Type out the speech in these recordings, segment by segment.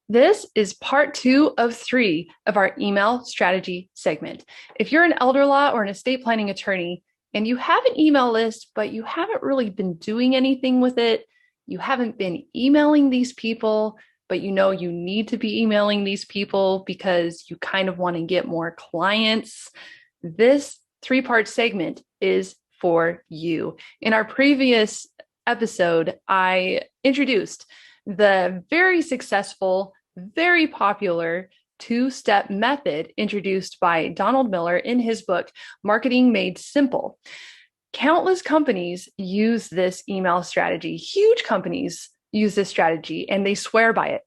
This is part 2 of 3 of our email strategy segment. If you're an elder law or an estate planning attorney and you have an email list, but you haven't really been doing anything with it, you haven't been emailing these people, but you know you need to be emailing these people because you kind of want to get more clients, this 3-part segment is for you. In our previous episode, I introduced the very successful, very popular 2-step method introduced by Donald Miller in his book, Marketing Made Simple. Countless companies use this email strategy. Huge companies use this strategy and they swear by it.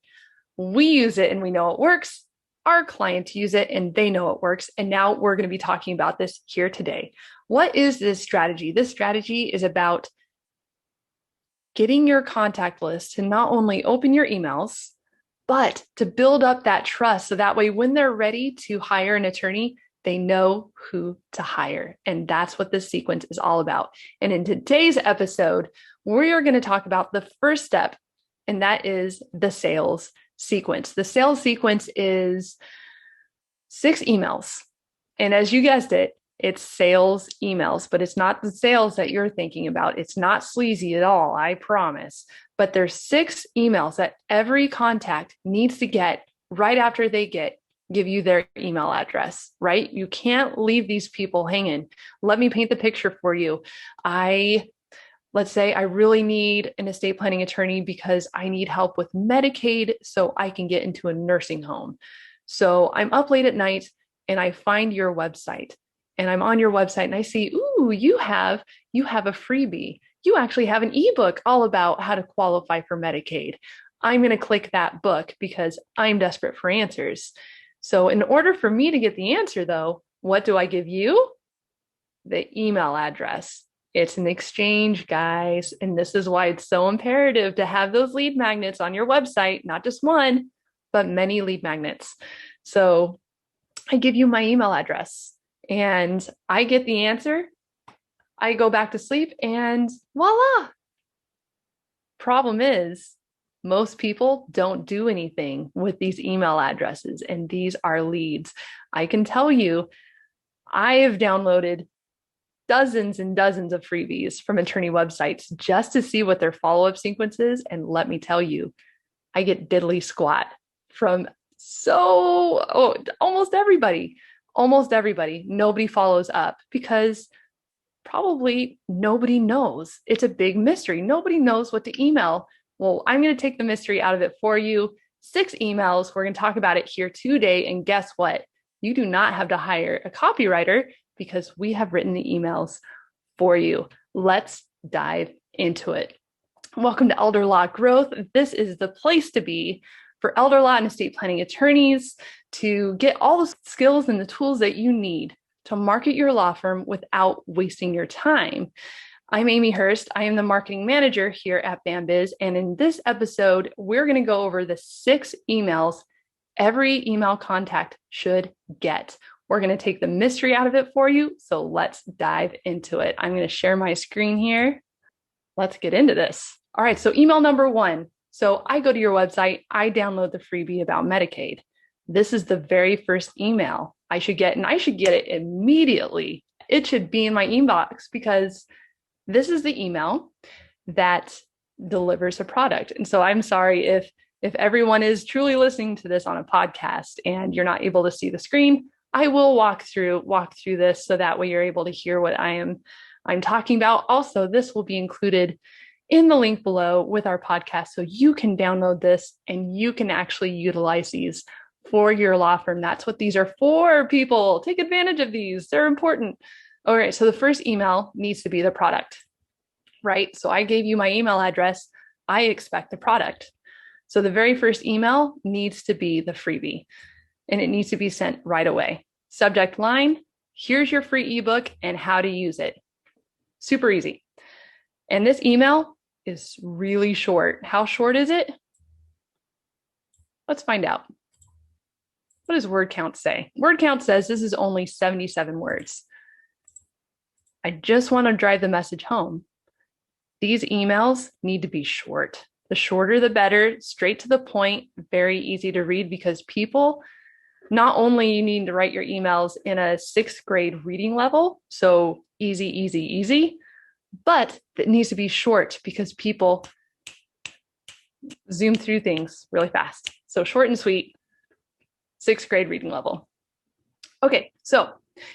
We use it and we know it works. Our clients use it and they know it works. And now we're going to be talking about this here today. What is this strategy? This strategy is about getting your contact list to not only open your emails, but to build up that trust. So that way, when they're ready to hire an attorney, they know who to hire. And that's what this sequence is all about. And in today's episode, we are going to talk about the first step, and that is the sales sequence. The sales sequence is 6 emails. And as you guessed it, it's sales emails, but it's not the sales that you're thinking about. It's not sleazy at all, I promise. But there's 6 emails that every contact needs to get right after they give you their email address, right? You can't leave these people hanging. Let me paint the picture for you. Let's say I really need an estate planning attorney because I need help with Medicaid so I can get into a nursing home. So I'm up late at night and I find your website. And I'm on your website and I see, ooh, you have a freebie. You actually have an ebook all about how to qualify for Medicaid. I'm going to click that book because I'm desperate for answers. So in order for me to get the answer though, what do I give you? The email address. It's an exchange, guys. And this is why it's so imperative to have those lead magnets on your website, not just one, but many lead magnets. So I give you my email address. And I get the answer, I go back to sleep and voila. Problem is, most people don't do anything with these email addresses, and these are leads. I can tell you, I have downloaded dozens and dozens of freebies from attorney websites just to see what their follow-up sequence is. And let me tell you, I get diddly squat from almost everybody. Almost everybody, nobody follows up because probably nobody knows. It's a big mystery. Nobody knows what to email. Well, I'm going to take the mystery out of it for you. 6 emails. We're going to talk about it here today. And guess what? You do not have to hire a copywriter because we have written the emails for you. Let's dive into it. Welcome to Elder Law Growth. This is the place to be for elder law and estate planning attorneys to get all the skills and the tools that you need to market your law firm without wasting your time. I'm Amy Hurst. I am the marketing manager here at Bambiz. And in this episode, we're going to go over the 6 emails every email contact should get. We're going to take the mystery out of it for you. So let's dive into it. I'm going to share my screen here. Let's get into this. All right. So email number 1. So I go to your website, I download the freebie about Medicaid. This is the very first email I should get, and I should get it immediately. It should be in my inbox because this is the email that delivers a product. And so I'm sorry if everyone is truly listening to this on a podcast and you're not able to see the screen. I will walk through this so that way you're able to hear what I'm talking about. Also, this will be included in the link below with our podcast. So you can download this and you can actually utilize these for your law firm. That's what these are for, people. Take advantage of these. They're important. All right. So the first email needs to be the product, right? So I gave you my email address. I expect the product. So the very first email needs to be the freebie and it needs to be sent right away. Subject line, here's your free ebook and how to use it. Super easy. And this email is really short. How short is it? Let's find out. What does word count say? Word count says this is only 77 words. I just want to drive the message home. These emails need to be short. The shorter, the better, straight to the point, very easy to read, because people, not only you need to write your emails in a 6th grade reading level, so easy, easy, easy, but it needs to be short because people zoom through things really fast. So short and sweet, 6th grade reading level. Okay, so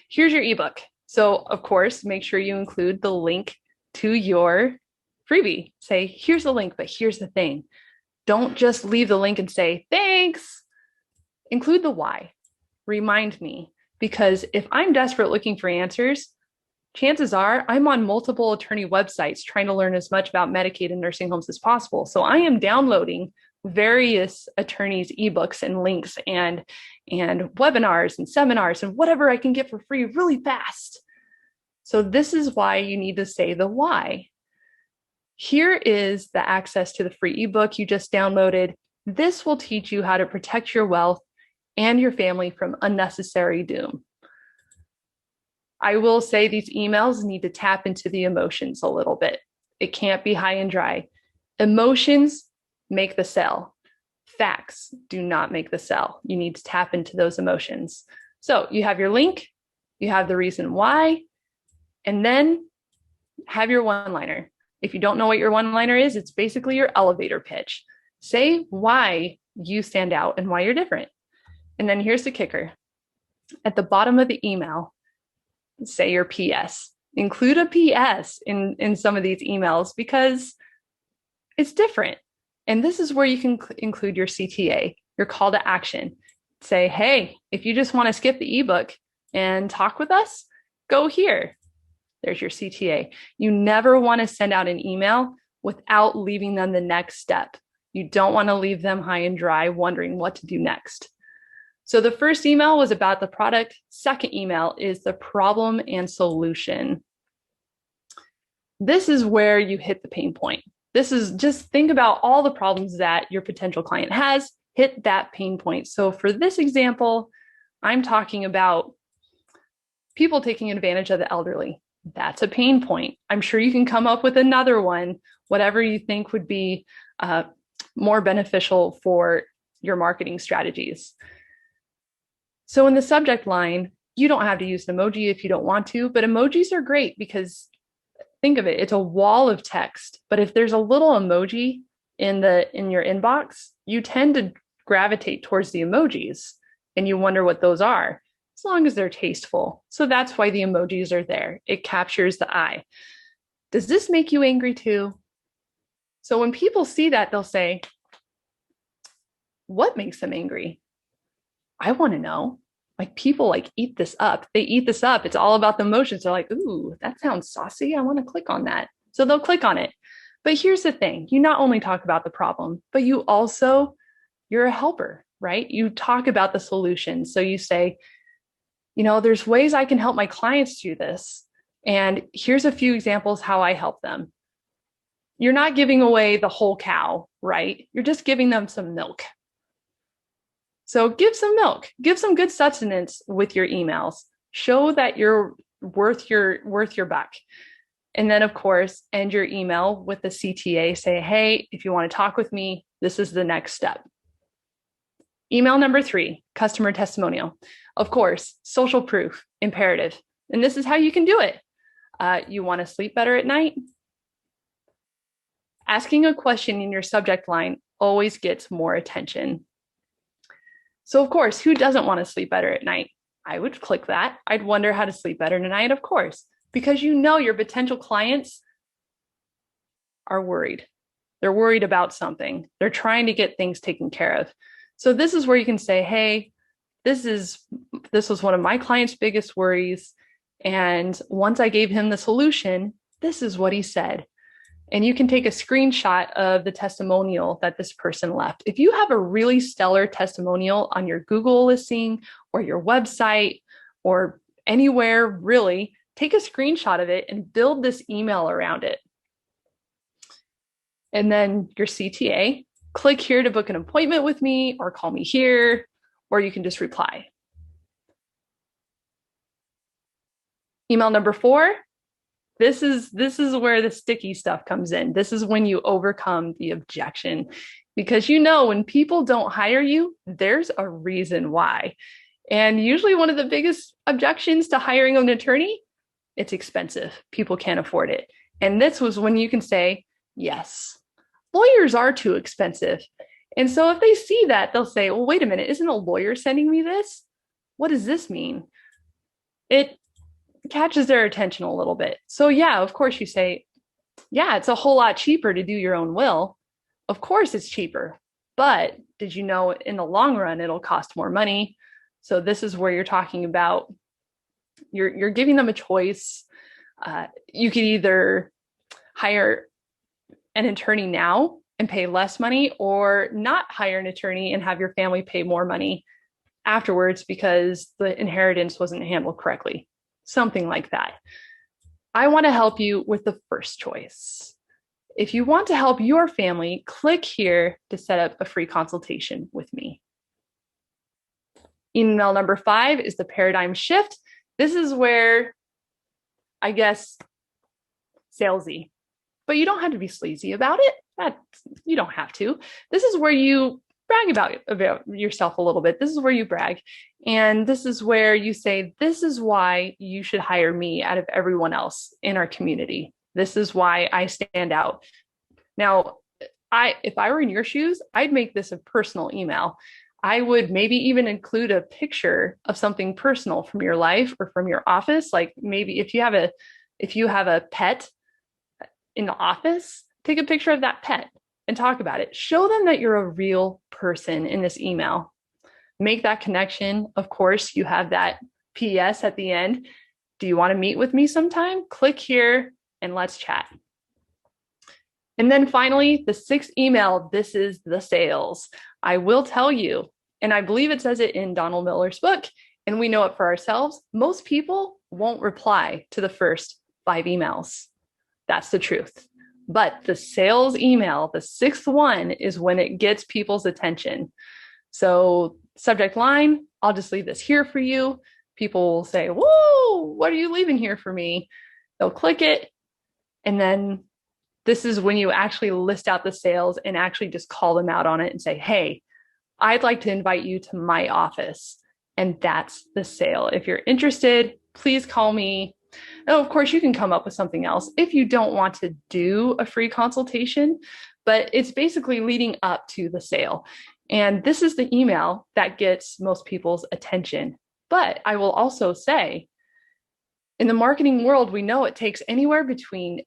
here's your ebook. So of course, make sure you include the link to your freebie. Say, here's the link, but here's the thing. Don't just leave the link and say, thanks. Include the why. Remind me, because if I'm desperate looking for answers, chances are I'm on multiple attorney websites trying to learn as much about Medicaid and nursing homes as possible. So I am downloading various attorneys' ebooks and links and webinars and seminars and whatever I can get for free really fast. So this is why you need to say the why. Here is the access to the free ebook you just downloaded. This will teach you how to protect your wealth and your family from unnecessary doom. I will say these emails need to tap into the emotions a little bit. It can't be high and dry. Emotions make the sell. Facts do not make the sell. You need to tap into those emotions. So you have your link, you have the reason why, and then have your one-liner. If you don't know what your one-liner is, it's basically your elevator pitch. Say why you stand out and why you're different. And then here's the kicker. At the bottom of the email, say your PS. Include a PS in some of these emails because it's different. And this is where you can include your CTA, your call to action. Say, hey, if you just want to skip the ebook and talk with us, go here. There's your CTA. You never want to send out an email without leaving them the next step. You don't want to leave them high and dry wondering what to do next. So the first email was about the product. Second email is the problem and solution. This is where you hit the pain point. This is just think about all the problems that your potential client has, hit that pain point. So for this example, I'm talking about people taking advantage of the elderly. That's a pain point. I'm sure you can come up with another one, whatever you think would be more beneficial for your marketing strategies. So in the subject line, you don't have to use an emoji if you don't want to, but emojis are great because think of it, it's a wall of text. But if there's a little emoji in your inbox, you tend to gravitate towards the emojis and you wonder what those are, as long as they're tasteful. So that's why the emojis are there. It captures the eye. Does this make you angry too? So when people see that, they'll say, what makes them angry? I want to know. Like people eat this up. They eat this up. It's all about the emotions. They're like, ooh, that sounds saucy. I want to click on that. So they'll click on it. But here's the thing. You not only talk about the problem, but you're a helper, right? You talk about the solution. So you say, there's ways I can help my clients do this. And here's a few examples how I help them. You're not giving away the whole cow, right? You're just giving them some milk. So give some milk, give some good sustenance with your emails. Show that you're worth your buck. And then of course, end your email with the CTA. Say, hey, if you want to talk with me, this is the next step. Email number 3, customer testimonial. Of course, social proof, imperative. And this is how you can do it. You want to sleep better at night? Asking a question in your subject line always gets more attention. So of course, who doesn't want to sleep better at night? I would click that. I'd wonder how to sleep better tonight, of course, because your potential clients are worried. They're worried about something. They're trying to get things taken care of. So this is where you can say, hey, this was one of my client's biggest worries. And once I gave him the solution, this is what he said. And you can take a screenshot of the testimonial that this person left. If you have a really stellar testimonial on your Google listing or your website or anywhere, really, take a screenshot of it and build this email around it. And then your CTA, click here to book an appointment with me or call me here, or you can just reply. Email number 4, This is where the sticky stuff comes in. This is when you overcome the objection, because when people don't hire you, there's a reason why. And usually one of the biggest objections to hiring an attorney, it's expensive. People can't afford it. And this was when you can say, yes, lawyers are too expensive. And so if they see that, they'll say, well, wait a minute, isn't a lawyer sending me this? What does this mean? It catches their attention a little bit. So yeah, of course you say, yeah, it's a whole lot cheaper to do your own will. Of course it's cheaper, but did you know in the long run, it'll cost more money? So this is where you're talking about, you're giving them a choice. You could either hire an attorney now and pay less money, or not hire an attorney and have your family pay more money afterwards because the inheritance wasn't handled correctly. Something like that. I want to help you with the first choice. If you want to help your family, click here to set up a free consultation with me. Email number 5 is the paradigm shift. This is where, I guess, salesy, but you don't have to be sleazy about it. You don't have to. This is where you brag about yourself a little bit. This is where you brag. And this is where you say, this is why you should hire me out of everyone else in our community. This is why I stand out. Now, if I were in your shoes, I'd make this a personal email. I would maybe even include a picture of something personal from your life or from your office. Like maybe if you have a pet in the office, take a picture of that pet and talk about it. Show them that you're a real person in this email. Make that connection. Of course, you have that PS at the end. Do you want to meet with me sometime? Click here and let's chat. And then finally, the 6th email, this is the sales. I will tell you, and I believe it says it in Donald Miller's book, and we know it for ourselves, most people won't reply to the first 5 emails. That's the truth. But the sales email, the 6th one, is when it gets people's attention. So subject line, I'll just leave this here for you. People will say, whoa, what are you leaving here for me? They'll click it. And then this is when you actually list out the sales and actually just call them out on it and say, hey, I'd like to invite you to my office. And that's the sale. If you're interested, please call me. Oh, of course, you can come up with something else if you don't want to do a free consultation, but it's basically leading up to the sale. And this is the email that gets most people's attention. But I will also say, in the marketing world, we know it takes anywhere between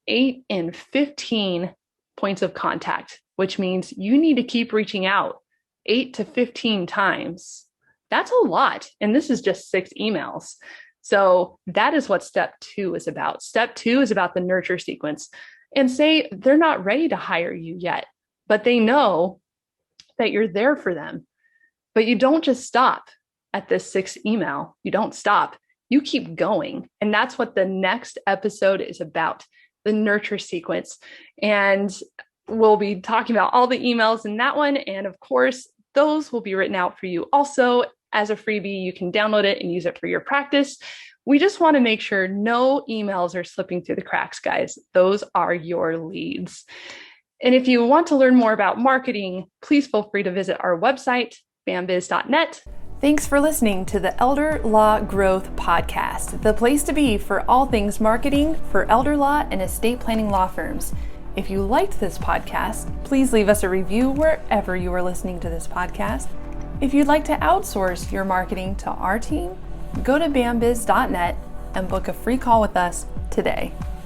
8 and 15 points of contact, which means you need to keep reaching out 8 to 15 times. That's a lot. And this is just 6 emails. So that is what step 2 is about. Step 2 is about the nurture sequence. And say they're not ready to hire you yet, but they know that you're there for them. But you don't just stop at this 6th email. You don't stop. You keep going. And that's what the next episode is about, the nurture sequence. And we'll be talking about all the emails in that one. And of course, those will be written out for you also as a freebie. You can download it and use it for your practice. We just want to make sure no emails are slipping through the cracks, guys. Those are your leads. And if you want to learn more about marketing, please feel free to visit our website, bambiz.net. Thanks for listening to the Elder Law Growth Podcast, the place to be for all things marketing for elder law and estate planning law firms. If you liked this podcast, please leave us a review wherever you are listening to this podcast. If you'd like to outsource your marketing to our team, go to bambiz.net and book a free call with us today.